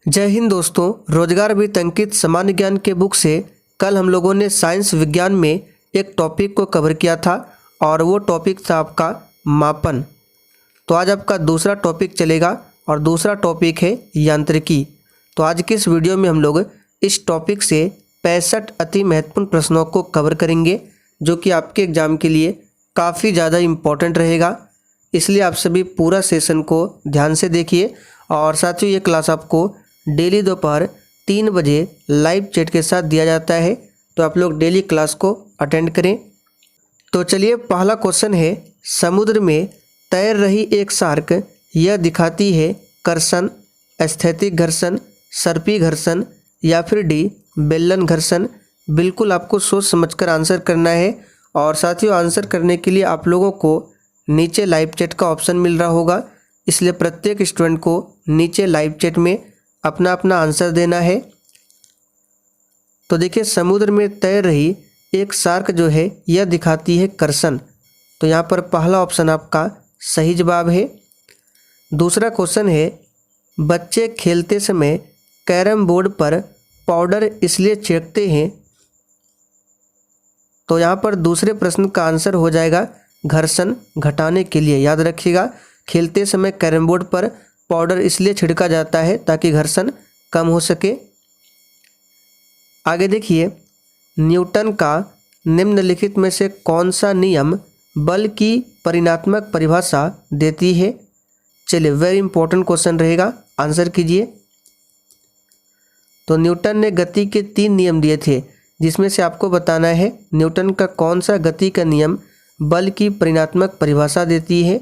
जय हिंद दोस्तों। रोजगार विद अंकित सामान्य ज्ञान के बुक से कल हम लोगों ने साइंस विज्ञान में एक टॉपिक को कवर किया था और वो टॉपिक था आपका मापन। तो आज आपका दूसरा टॉपिक चलेगा और दूसरा टॉपिक है यांत्रिकी। तो आज की इस वीडियो में हम लोग इस टॉपिक से 65 अति महत्वपूर्ण प्रश्नों को कवर करेंगे जो कि आपके एग्ज़ाम के लिए काफ़ी ज़्यादा इम्पोर्टेंट रहेगा। इसलिए आप सभी पूरा सेशन को ध्यान से देखिए और साथियों ये क्लास आपको डेली दोपहर 3 बजे लाइव चैट के साथ दिया जाता है, तो आप लोग डेली क्लास को अटेंड करें। तो चलिए पहला क्वेश्चन है, समुद्र में तैर रही एक शार्क यह दिखाती है कर्षण, स्थैतिक घर्षण, सर्पी घर्षण या फिर डी बेलन घर्षण। बिल्कुल आपको सोच समझकर आंसर करना है और साथियों आंसर करने के लिए आप लोगों को नीचे लाइव चैट का ऑप्शन मिल रहा होगा, इसलिए प्रत्येक स्टूडेंट को नीचे लाइव चैट में अपना अपना आंसर देना है। तो देखिए समुद्र में तैर रही एक शार्क जो है यह दिखाती है कर्षण, तो यहाँ पर पहला ऑप्शन आपका सही जवाब है। दूसरा क्वेश्चन है, बच्चे खेलते समय कैरम बोर्ड पर पाउडर इसलिए छिड़कते हैं। तो यहाँ पर दूसरे प्रश्न का आंसर हो जाएगा घर्षण घटाने के लिए। याद रखिएगा, खेलते समय कैरम बोर्ड पर पाउडर इसलिए छिड़का जाता है ताकि घर्षण कम हो सके। आगे देखिए, न्यूटन का निम्नलिखित में से कौन सा नियम बल की परिमाणात्मक परिभाषा देती है। चलिए वेरी इंपॉर्टेंट क्वेश्चन रहेगा, आंसर कीजिए। तो न्यूटन ने गति के 3 नियम दिए थे जिसमें से आपको बताना है न्यूटन का कौन सा गति का नियम बल की परिमाणात्मक परिभाषा देती है।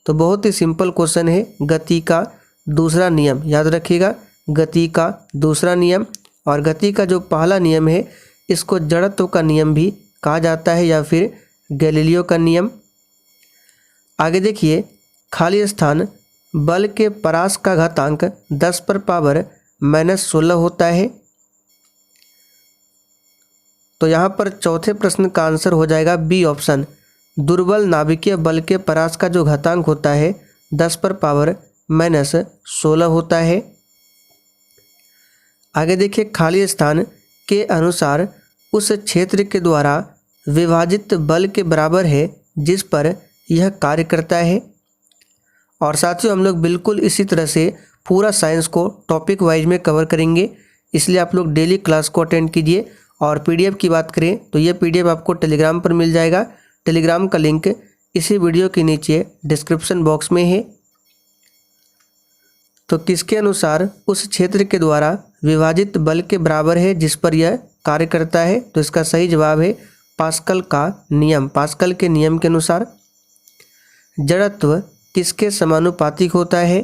तो बहुत ही सिंपल क्वेश्चन है, गति का दूसरा नियम। याद रखिएगा, गति का दूसरा नियम, और गति का जो पहला नियम है इसको जड़त्व का नियम भी कहा जाता है या फिर गैलीलियो का नियम। आगे देखिए, खाली स्थान बल के परास का घातांक 10 पर पावर -16 होता है। तो यहाँ पर चौथे प्रश्न का आंसर हो जाएगा बी ऑप्शन, दुर्बल नाभिकीय बल के परास का जो घातांक होता है 10 पर पावर -16 होता है। आगे देखिए, खाली स्थान के अनुसार उस क्षेत्र के द्वारा विभाजित बल के बराबर है जिस पर यह कार्य करता है। और साथियों हम लोग बिल्कुल इसी तरह से पूरा साइंस को टॉपिक वाइज में कवर करेंगे, इसलिए आप लोग डेली क्लास को अटेंड कीजिए। और पीडीएफ की बात करें तो ये पीडीएफ आपको टेलीग्राम पर मिल जाएगा। टेलीग्राम का लिंक इसी वीडियो के नीचे डिस्क्रिप्शन बॉक्स में है। तो किसके अनुसार उस क्षेत्र के द्वारा विभाजित बल के बराबर है जिस पर यह कार्य करता है। तो इसका सही जवाब है पास्कल का नियम। पास्कल के नियम के अनुसार। जड़त्व किसके समानुपातिक होता है।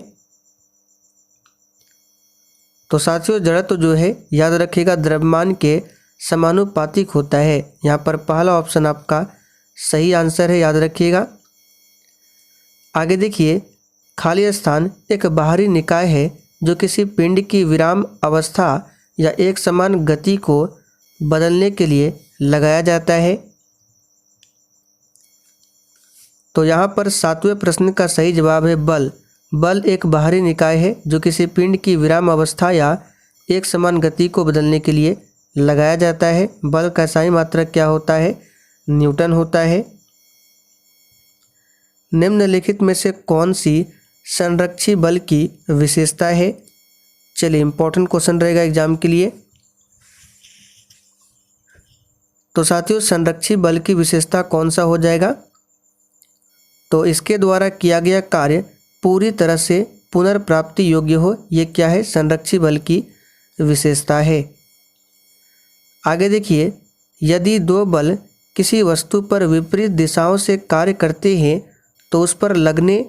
तो साथियों जड़त्व जो है याद रखिएगा द्रव्यमान के समानुपातिक होता है। यहाँ पर पहला ऑप्शन आपका सही आंसर है, याद रखिएगा। आगे देखिए, खाली स्थान एक बाहरी निकाय है जो किसी पिंड की विराम अवस्था या एक समान गति को बदलने के लिए लगाया जाता है। तो यहाँ पर 7वें प्रश्न का सही जवाब है बल। बल एक बाहरी निकाय है जो किसी पिंड की विराम अवस्था या एक समान गति को बदलने के लिए लगाया जाता है। बल का सही मात्रक क्या होता है, न्यूटन होता है। निम्नलिखित में से कौन सी संरक्षी बल की विशेषता है। चलिए इंपॉर्टेंट क्वेश्चन रहेगा एग्जाम के लिए। तो साथियों संरक्षी बल की विशेषता कौन सा हो जाएगा। तो इसके द्वारा किया गया कार्य पूरी तरह से पुनर्प्राप्ति योग्य हो, ये क्या है, संरक्षी बल की विशेषता है। आगे देखिए, यदि 2 बल किसी वस्तु पर विपरीत दिशाओं से कार्य करते हैं तो उस पर लगने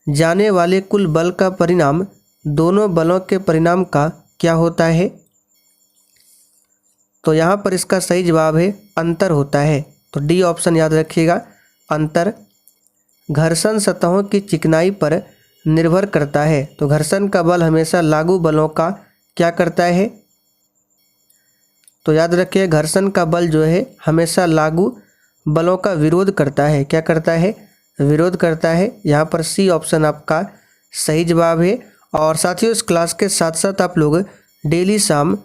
जाने वाले कुल बल का परिणाम दोनों बलों के परिणाम का क्या होता है। तो यहाँ पर इसका सही जवाब है अंतर होता है। तो डी ऑप्शन याद रखिएगा, अंतर। घर्षण सतहों की चिकनाई पर निर्भर करता है। तो घर्षण का बल हमेशा लागू बलों का क्या करता है। तो याद रखिए घर्षण का बल जो है हमेशा लागू बलों का विरोध करता है। क्या करता है, विरोध करता है। यहाँ पर सी ऑप्शन आपका सही जवाब है। और साथियों इस क्लास के साथ साथ आप लोग डेली शाम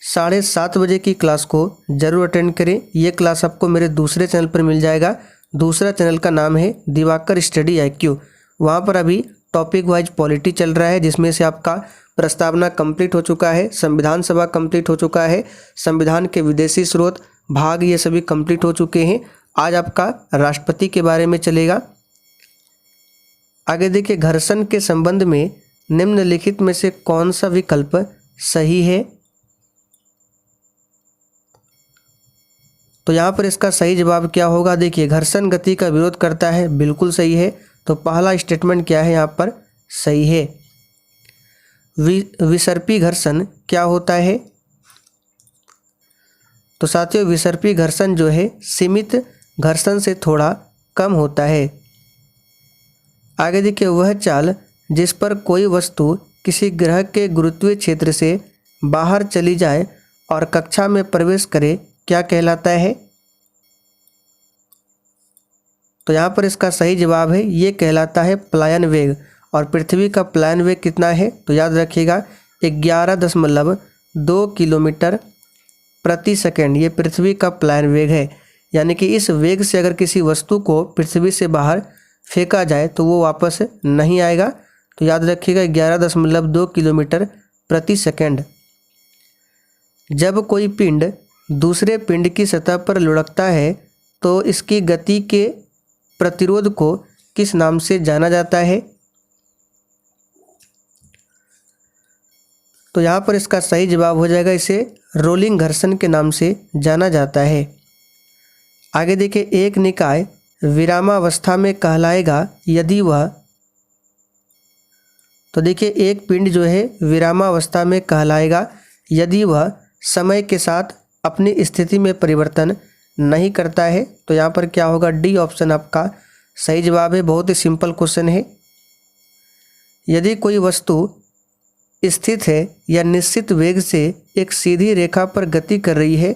7:30 बजे की क्लास को ज़रूर अटेंड करें। ये क्लास आपको मेरे दूसरे चैनल पर मिल जाएगा। दूसरा चैनल का नाम है दिवाकर स्टडी IQ। वहाँ पर अभी टॉपिक वाइज पॉलिटी चल रहा है, जिसमें से आपका प्रस्तावना कंप्लीट हो चुका है, संविधान सभा कंप्लीट हो चुका है, संविधान के विदेशी स्रोत भाग ये सभी कंप्लीट हो चुके हैं। आज आपका राष्ट्रपति के बारे में चलेगा। आगे देखिए, घर्षण के संबंध में निम्नलिखित में से कौन सा विकल्प सही है। तो यहाँ पर इसका सही जवाब क्या होगा। देखिए, घर्षण गति का विरोध करता है, बिल्कुल सही है। तो पहला स्टेटमेंट क्या है यहाँ पर सही है। विसर्पी घर्षण क्या होता है। तो साथियों विसर्पी घर्षण जो है सीमित घर्षण से थोड़ा कम होता है। आगे देखिए, वह चाल जिस पर कोई वस्तु किसी ग्रह के गुरुत्वीय क्षेत्र से बाहर चली जाए और कक्षा में प्रवेश करे क्या कहलाता है। तो यहाँ पर इसका सही जवाब है, ये कहलाता है पलायन वेग। और पृथ्वी का पलायन वेग कितना है, तो याद रखिएगा 11.2 किलोमीटर प्रति सेकंड ये पृथ्वी का पलायन वेग है। यानी कि इस वेग से अगर किसी वस्तु को पृथ्वी से बाहर फेंका जाए तो वो वापस नहीं आएगा। तो याद रखिएगा 11.2 किलोमीटर प्रति सेकंड। जब कोई पिंड दूसरे पिंड की सतह पर लुढ़कता है तो इसकी गति के प्रतिरोध को किस नाम से जाना जाता है। तो यहाँ पर इसका सही जवाब हो जाएगा, इसे रोलिंग घर्षण के नाम से जाना जाता है। आगे देखिए, एक निकाय विरामावस्था में कहलाएगा यदि वह। तो देखिए, एक पिंड जो है विरामावस्था में कहलाएगा यदि वह समय के साथ अपनी स्थिति में परिवर्तन नहीं करता है। तो यहाँ पर क्या होगा, डी ऑप्शन आपका सही जवाब है। बहुत ही सिंपल क्वेश्चन है। यदि कोई वस्तु स्थित है या निश्चित वेग से एक सीधी रेखा पर गति कर रही है,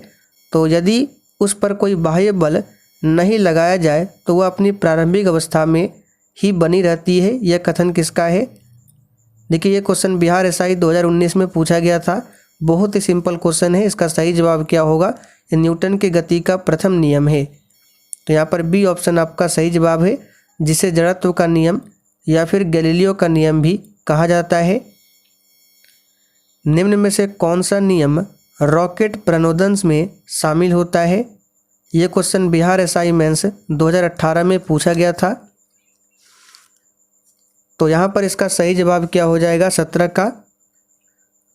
तो यदि उस पर कोई बाह्य बल नहीं लगाया जाए तो वह अपनी प्रारंभिक अवस्था में ही बनी रहती है। यह कथन किसका है। देखिए, ये क्वेश्चन बिहार SI 2019 में पूछा गया था। बहुत ही सिंपल क्वेश्चन है। इसका सही जवाब क्या होगा, ये न्यूटन के गति का प्रथम नियम है। तो यहाँ पर बी ऑप्शन आपका सही जवाब है, जिसे जड़त्व का नियम या फिर गैलीलियो का नियम भी कहा जाता है। निम्न में से कौन सा नियम रॉकेट प्रणोदन में शामिल होता है। ये क्वेश्चन बिहार SI मेंस 2018 में पूछा गया था। तो यहाँ पर इसका सही जवाब क्या हो जाएगा 17 का।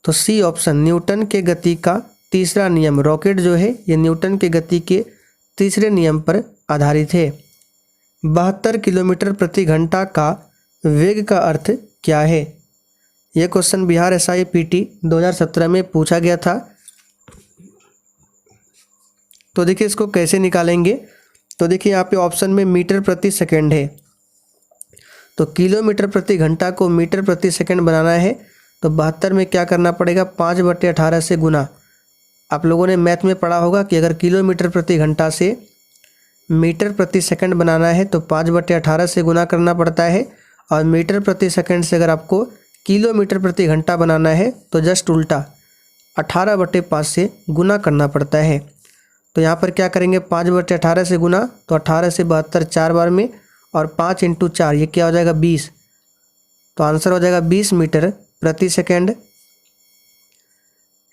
तो सी ऑप्शन न्यूटन के गति का तीसरा नियम। रॉकेट जो है ये न्यूटन के गति के तीसरे नियम पर आधारित है। 72 किलोमीटर प्रति घंटा का वेग का अर्थ क्या है। यह क्वेश्चन बिहार SI PT 2017 में पूछा गया था। तो देखिए, इसको कैसे निकालेंगे। तो देखिए, यहाँ पे ऑप्शन में मीटर प्रति सेकंड है। तो किलोमीटर प्रति घंटा को मीटर प्रति सेकंड बनाना है तो 72 में क्या करना पड़ेगा, 5/18 से गुना। आप लोगों ने मैथ में पढ़ा होगा कि अगर किलोमीटर प्रति घंटा से मीटर प्रति सेकंड बनाना है तो 5/18 से गुना करना पड़ता है। और मीटर प्रति सेकंड से अगर आपको किलोमीटर प्रति घंटा बनाना है तो जस्ट उल्टा 18/5 से गुना करना पड़ता है। तो यहाँ पर क्या करेंगे, 5/18 से गुना, तो 18 से 72 4 बार में, और 5 × 4 ये क्या हो जाएगा 20। तो आंसर हो जाएगा 20 मीटर प्रति सेकंड।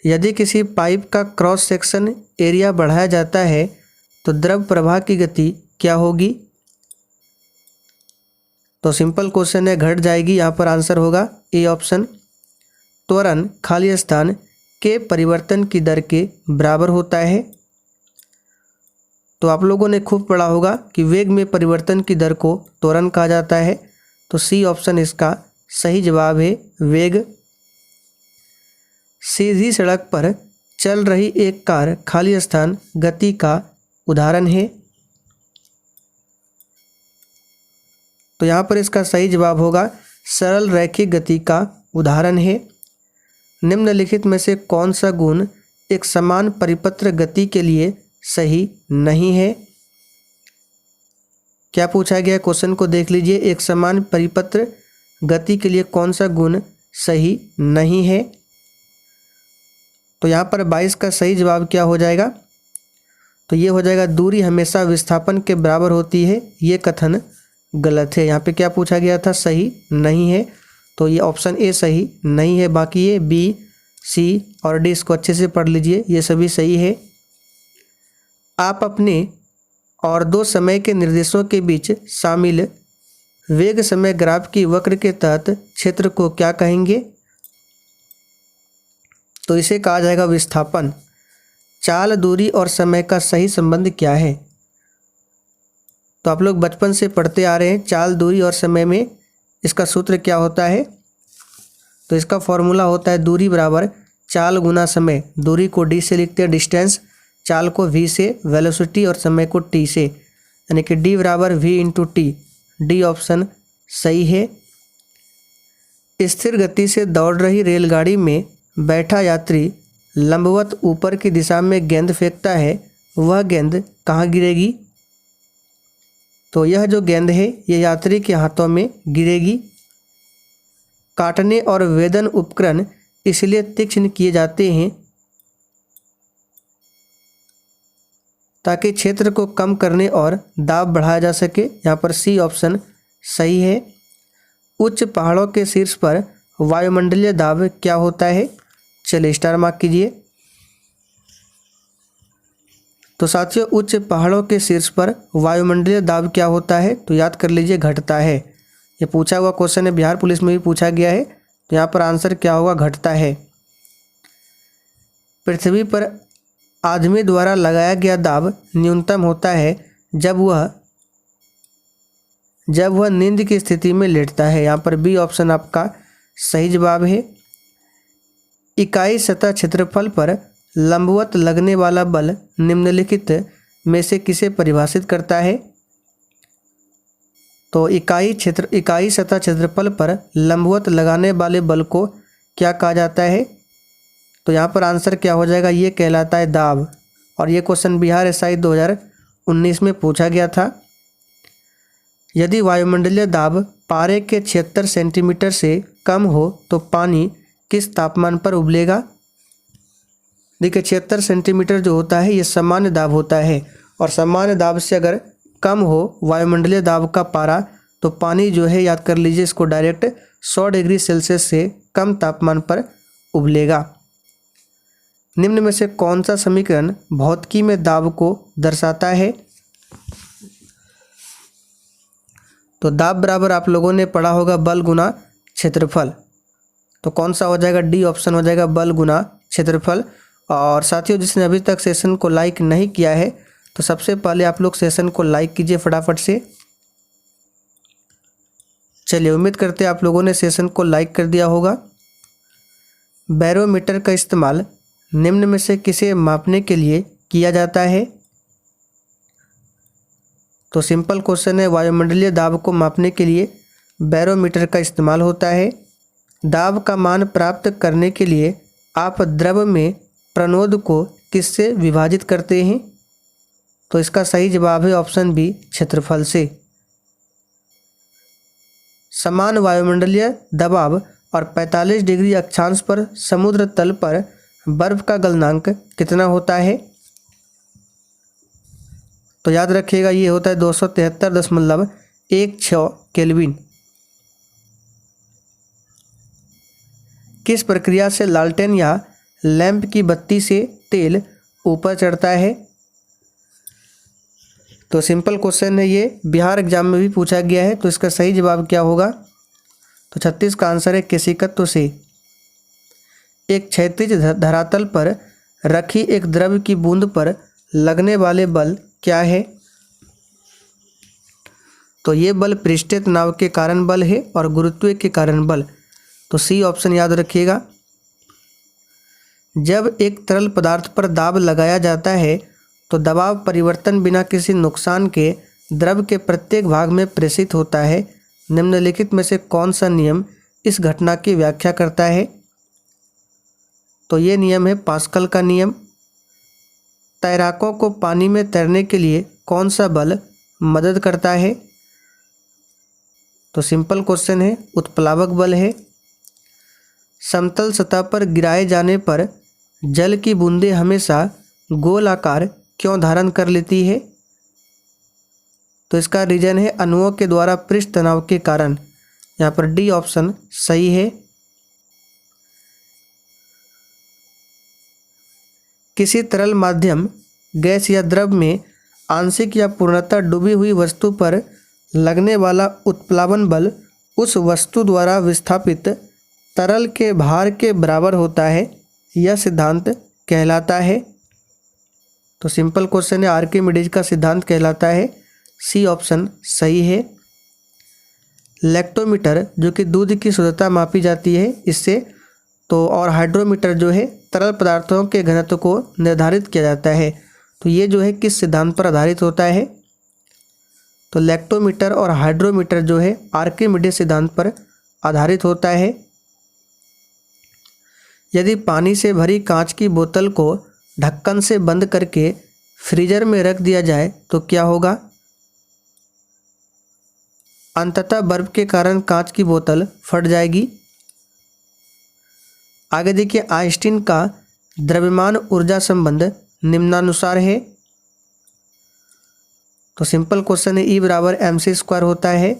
यदि किसी पाइप का क्रॉस सेक्शन एरिया बढ़ाया जाता है तो द्रव प्रवाह की गति क्या होगी। तो सिंपल क्वेश्चन है, घट जाएगी। यहाँ पर आंसर होगा ए ऑप्शन। त्वरण खाली स्थान के परिवर्तन की दर के बराबर होता है। तो आप लोगों ने खूब पढ़ा होगा कि वेग में परिवर्तन की दर को त्वरण कहा जाता है। तो सी ऑप्शन इसका सही जवाब है, वेग। सीधी सड़क पर चल रही एक कार खाली स्थान गति का उदाहरण है। तो यहाँ पर इसका सही जवाब होगा सरल रैखिक गति का उदाहरण है। निम्नलिखित में से कौन सा गुण एक समान परिपत्र गति के लिए सही नहीं है। क्या पूछा गया क्वेश्चन को देख लीजिए। एक समान परिपत्र गति के लिए कौन सा गुण सही नहीं है। तो यहाँ पर 22 का सही जवाब क्या हो जाएगा? तो ये हो जाएगा दूरी हमेशा विस्थापन के बराबर होती है, ये कथन गलत है। यहाँ पे क्या पूछा गया था? सही नहीं है। तो ये ऑप्शन ए सही नहीं है। बाकी ये बी, सी और डी, इसको अच्छे से पढ़ लीजिए, ये सभी सही है। आप अपने और दो समय के निर्देशों के बीच शामिल वेग समय ग्राफ की वक्र के तहत क्षेत्र को क्या कहेंगे? तो इसे कहा जाएगा विस्थापन। चाल, दूरी और समय का सही संबंध क्या है? तो आप लोग बचपन से पढ़ते आ रहे हैं, चाल, दूरी और समय में इसका सूत्र क्या होता है? तो इसका फॉर्मूला होता है दूरी बराबर चाल गुना समय। दूरी को डी से लिखते हैं, डिस्टेंस, चाल को वी से, वेलोसिटी और समय को टी से, यानी कि डी बराबर v into t. D option सही है। स्थिर गति से दौड़ रही रेलगाड़ी में बैठा यात्री लंबवत ऊपर की दिशा में गेंद फेंकता है, वह गेंद कहाँ गिरेगी? तो यह जो गेंद है ये यात्री के हाथों में गिरेगी। काटने और वेदन उपकरण इसलिए तीक्ष्ण किए जाते हैं ताकि क्षेत्र को कम करने और दाब बढ़ाया जा सके। यहाँ पर सी ऑप्शन सही है। उच्च पहाड़ों के शीर्ष पर वायुमंडलीय दाब क्या होता है? चलिए स्टार मार्क कीजिए। तो साथियों, उच्च पहाड़ों के शीर्ष पर वायुमंडलीय दाब क्या होता है? तो याद कर लीजिए, घटता है। ये पूछा हुआ क्वेश्चन है, बिहार पुलिस में भी पूछा गया है। तो यहाँ पर आंसर क्या होगा? घटता है। पृथ्वी पर आदमी द्वारा लगाया गया दाब न्यूनतम होता है जब वह नींद की स्थिति में लेटता है। यहाँ पर बी ऑप्शन आपका सही जवाब है। इकाई सतह क्षेत्रफल पर लंबवत लगने वाला बल निम्नलिखित में से किसे परिभाषित करता है? तो इकाई सतह क्षेत्रफल पर लंबवत लगाने वाले बल को क्या कहा जाता है? तो यहाँ पर आंसर क्या हो जाएगा? ये कहलाता है दाब। और ये क्वेश्चन बिहार एसआई 2019 में पूछा गया था। यदि वायुमंडलीय दाब पारे के 76 सेंटीमीटर से कम हो तो पानी किस तापमान पर उबलेगा? देखिए, 76 सेंटीमीटर जो होता है ये सामान्य दाब होता है, और सामान्य दाब से अगर कम हो वायुमंडलीय दाब का पारा तो पानी जो है, याद कर लीजिए इसको, डायरेक्ट 100 डिग्री सेल्सियस से कम तापमान पर उबलेगा। निम्न में से कौन सा समीकरण भौतिकी में दाब को दर्शाता है? तो दाब बराबर आप लोगों ने पढ़ा होगा बल गुना क्षेत्रफल। तो कौन सा हो जाएगा? डी ऑप्शन हो जाएगा, बल गुना क्षेत्रफल। और साथियों, जिसने अभी तक सेशन को लाइक नहीं किया है तो सबसे पहले आप लोग सेशन को लाइक कीजिए फटाफट से। चलिए, उम्मीद करते हैं आप लोगों ने सेशन को लाइक कर दिया होगा। बैरोमीटर का इस्तेमाल निम्न में से किसे मापने के लिए किया जाता है? तो सिंपल क्वेश्चन है, वायुमंडलीय दाब को मापने के लिए बैरोमीटर का इस्तेमाल होता है। दाब का मान प्राप्त करने के लिए आप द्रव में प्रणोद को किससे विभाजित करते हैं? तो इसका सही जवाब है ऑप्शन बी, क्षेत्रफल से। समान वायुमंडलीय दबाव और 45 डिग्री अक्षांश पर समुद्र तल पर बर्फ का गलनांक कितना होता है? तो याद रखिएगा, ये होता है 273.16 केल्विन। किस प्रक्रिया से लालटेन या लैंप की बत्ती से तेल ऊपर चढ़ता है? तो सिंपल क्वेश्चन है, ये बिहार एग्जाम में भी पूछा गया है। तो इसका सही जवाब क्या होगा? तो 36 का आंसर है केशिकत्व से। एक क्षैतिज धरातल पर रखी एक द्रव की बूंद पर लगने वाले बल क्या है? तो ये बल पृष्ठीय तनाव के कारण बल है और गुरुत्व के कारण बल। तो सी ऑप्शन याद रखिएगा। जब एक तरल पदार्थ पर दाब लगाया जाता है तो दबाव परिवर्तन बिना किसी नुकसान के द्रव के प्रत्येक भाग में प्रेषित होता है। निम्नलिखित में से कौन सा नियम इस घटना की व्याख्या करता है? तो ये नियम है पास्कल का नियम। तैराकों को पानी में तैरने के लिए कौन सा बल मदद करता है? तो सिंपल क्वेश्चन है, उत्प्लावक बल है। समतल सतह पर गिराए जाने पर जल की बूंदें हमेशा गोल आकार क्यों धारण कर लेती है? तो इसका रीजन है अणुओं के द्वारा पृष्ठ तनाव के कारण। यहाँ पर डी ऑप्शन सही है। किसी तरल माध्यम, गैस या द्रव में आंशिक या पूर्णतः डूबी हुई वस्तु पर लगने वाला उत्प्लावन बल उस वस्तु द्वारा विस्थापित तरल के भार के बराबर होता है। यह सिद्धांत कहलाता है। तो सिंपल क्वेश्चन है, आर्किमिडीज का सिद्धांत कहलाता है। सी ऑप्शन सही है। लैक्टोमीटर जो कि दूध की शुद्धता मापी जाती है इससे, तो और हाइड्रोमीटर जो है तरल पदार्थों के घनत्व को निर्धारित किया जाता है। तो ये जो है किस सिद्धांत पर आधारित होता है? तो लैक्टोमीटर और हाइड्रोमीटर जो है आर्किमिडीज सिद्धांत पर आधारित होता है। यदि पानी से भरी कांच की बोतल को ढक्कन से बंद करके फ्रीजर में रख दिया जाए तो क्या होगा? अंततः बर्फ के कारण कांच की बोतल फट जाएगी। आगे देखिए, आइंस्टीन का द्रव्यमान ऊर्जा संबंध निम्नानुसार है। तो सिंपल क्वेश्चन है, E बराबर mc² होता है।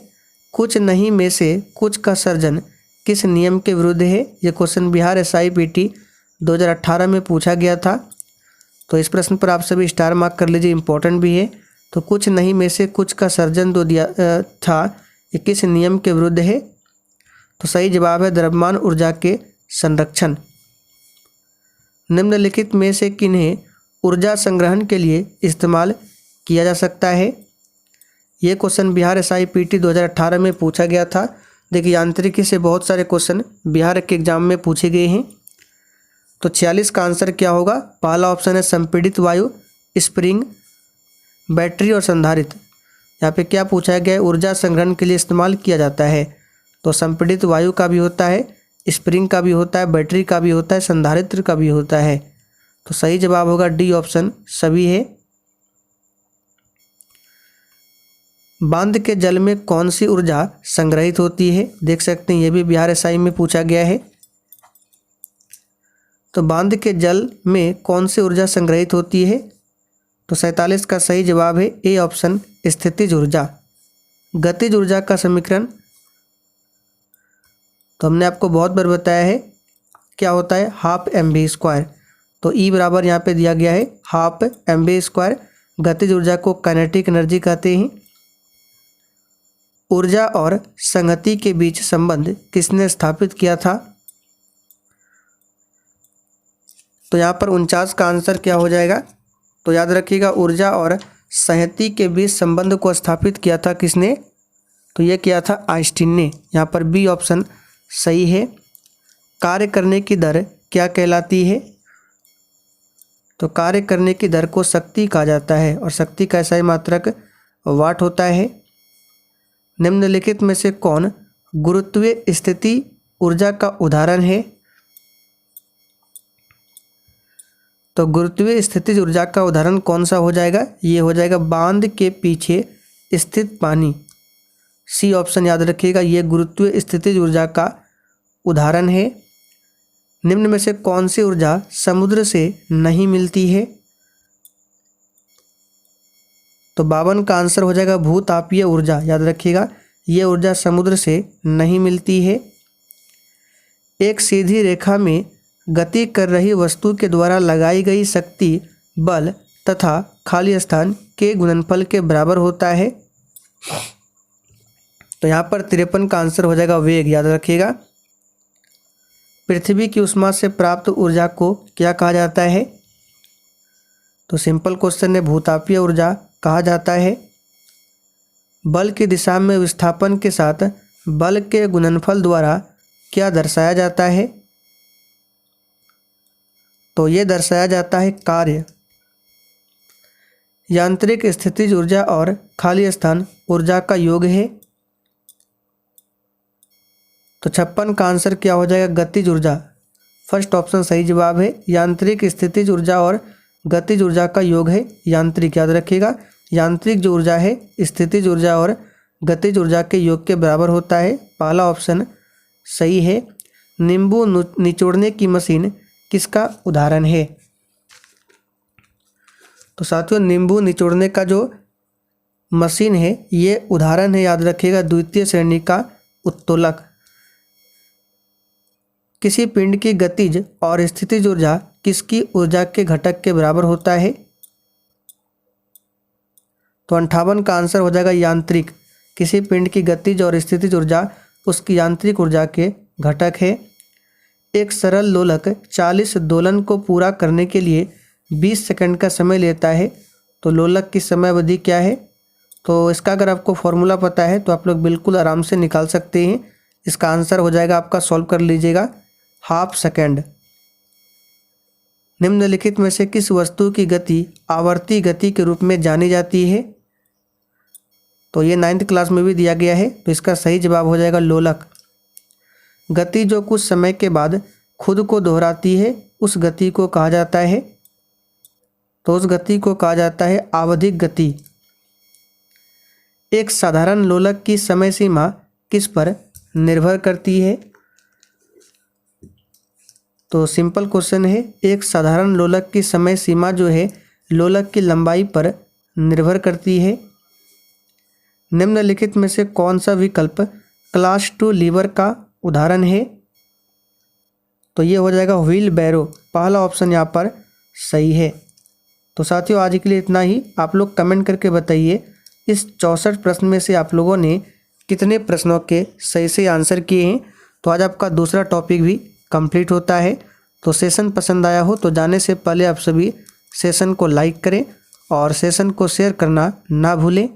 कुछ नहीं में से कुछ का सर्जन किस नियम के विरुद्ध है? ये क्वेश्चन बिहार SIPT 2018 में पूछा गया था। तो इस प्रश्न पर आप सभी स्टार मार्क कर लीजिए, इंपॉर्टेंट भी है। तो कुछ नहीं में से कुछ का सर्जन जो दिया था, ये किस नियम के विरुद्ध है? तो सही जवाब है द्रव्यमान ऊर्जा के संरक्षण। निम्नलिखित में से किन्हें ऊर्जा संग्रहण के लिए इस्तेमाल किया जा सकता है? ये क्वेश्चन बिहार SIPT 2018 में पूछा गया था। देखिए, यांत्रिकी से बहुत सारे क्वेश्चन बिहार के एग्जाम में पूछे गए हैं। तो 46 का आंसर क्या होगा? पहला ऑप्शन है संपीड़ित वायु, स्प्रिंग, बैटरी और संधारित्र। यहाँ पे क्या पूछा गया है? ऊर्जा संग्रहण के लिए इस्तेमाल किया जाता है। तो संपीड़ित वायु का भी होता है, स्प्रिंग का भी होता है, बैटरी का भी होता है, संधारित्र का भी होता है। तो सही जवाब होगा डी ऑप्शन सभी है। बांध के जल में कौन सी ऊर्जा संग्रहित होती है? देख सकते हैं, ये भी बिहार SI में पूछा गया है। तो बांध के जल में कौन सी ऊर्जा संग्रहित होती है? तो 47 का सही जवाब है ए ऑप्शन स्थितिज ऊर्जा। गतिज ऊर्जा का समीकरण तो हमने आपको बहुत बार बताया है, क्या होता है? Half mv²। तो E बराबर यहाँ पे दिया गया है हाफ mv²। गतिज ऊर्जा को काइनेटिक एनर्जी कहते हैं। ऊर्जा और संगति के बीच संबंध किसने स्थापित किया था? तो यहाँ पर 49 का आंसर क्या हो जाएगा? तो याद रखिएगा, ऊर्जा और संहति के बीच संबंध को स्थापित किया था किसने? तो ये किया था आइंस्टीन ने। यहाँ पर बी ऑप्शन सही है। कार्य करने की दर क्या कहलाती है? तो कार्य करने की दर को शक्ति कहा जाता है और शक्ति का SI मात्रक वाट होता है। निम्नलिखित में से कौन गुरुत्वीय स्थिति ऊर्जा का उदाहरण है? तो गुरुत्वीय स्थितिज ऊर्जा का उदाहरण कौन सा हो जाएगा? ये हो जाएगा बांध के पीछे स्थित पानी। सी ऑप्शन याद रखिएगा, ये गुरुत्वीय स्थितिज ऊर्जा का उदाहरण है। निम्न में से कौन सी ऊर्जा समुद्र से नहीं मिलती है? तो 52 का आंसर हो जाएगा भूतापीय ऊर्जा। याद रखिएगा, ये ऊर्जा समुद्र से नहीं मिलती है। एक सीधी रेखा में गति कर रही वस्तु के द्वारा लगाई गई शक्ति बल तथा खाली स्थान के गुणनफल के बराबर होता है। तो यहाँ पर 53 का आंसर हो जाएगा वेग। याद रखिएगा, पृथ्वी की उष्मा से प्राप्त ऊर्जा को क्या कहा जाता है? तो सिंपल क्वेश्चन है, भूतापीय ऊर्जा कहा जाता है। बल की दिशा में विस्थापन के साथ बल के गुणनफल द्वारा क्या दर्शाया जाता है? तो ये दर्शाया जाता है कार्य। यांत्रिक स्थितिज ऊर्जा और खाली स्थान ऊर्जा का योग है। तो 56 का आंसर क्या हो जाएगा? गतिज ऊर्जा। फर्स्ट ऑप्शन सही जवाब है। यांत्रिक स्थितिज ऊर्जा और गतिज ऊर्जा का योग है यांत्रिक। याद रखिएगा, यांत्रिक जो ऊर्जा है स्थितिज ऊर्जा और गतिज ऊर्जा के योग के बराबर होता है। पहला ऑप्शन सही है। नींबू निचोड़ने की मशीन किसका उदाहरण है? तो साथियों, नींबू निचोड़ने का जो मशीन है ये उदाहरण है, याद रखिएगा, द्वितीय श्रेणी का उत्तोलक। किसी पिंड की गतिज और स्थितिज ऊर्जा किसकी ऊर्जा के घटक के बराबर होता है? तो 58 का आंसर हो जाएगा यांत्रिक। किसी पिंड की गतिज और स्थितिज ऊर्जा उसकी यांत्रिक ऊर्जा के घटक है। एक सरल लोलक 40 दोलन को पूरा करने के लिए 20 सेकंड का समय लेता है, तो लोलक की समय अवधि क्या है? तो इसका अगर आपको फॉर्मूला पता है तो आप लोग बिल्कुल आराम से निकाल सकते हैं। इसका आंसर हो जाएगा आपका, सॉल्व कर लीजिएगा, हाफ सेकंड। निम्नलिखित में से किस वस्तु की गति आवर्ती गति के रूप में जानी जाती है? तो ये 9th क्लास में भी दिया गया है, तो इसका सही जवाब हो जाएगा लोलक। गति जो कुछ समय के बाद खुद को दोहराती है उस गति को कहा जाता है, तो उस गति को कहा जाता है आवधिक गति। एक साधारण लोलक की समय सीमा किस पर निर्भर करती है? तो सिंपल क्वेश्चन है, एक साधारण लोलक की समय सीमा जो है लोलक की लंबाई पर निर्भर करती है। निम्नलिखित में से कौन सा विकल्प क्लास 2 लीवर का उदाहरण है? तो ये हो जाएगा व्हील बैरो, पहला ऑप्शन यहाँ पर सही है। तो साथियों, आज के लिए इतना ही। आप लोग कमेंट करके बताइए इस 64 प्रश्न में से आप लोगों ने कितने प्रश्नों के सही से आंसर किए हैं। तो आज आपका दूसरा टॉपिक भी कंप्लीट होता है। तो सेशन पसंद आया हो तो जाने से पहले आप सभी सेशन को लाइक करें और सेशन को शेयर करना ना भूलें।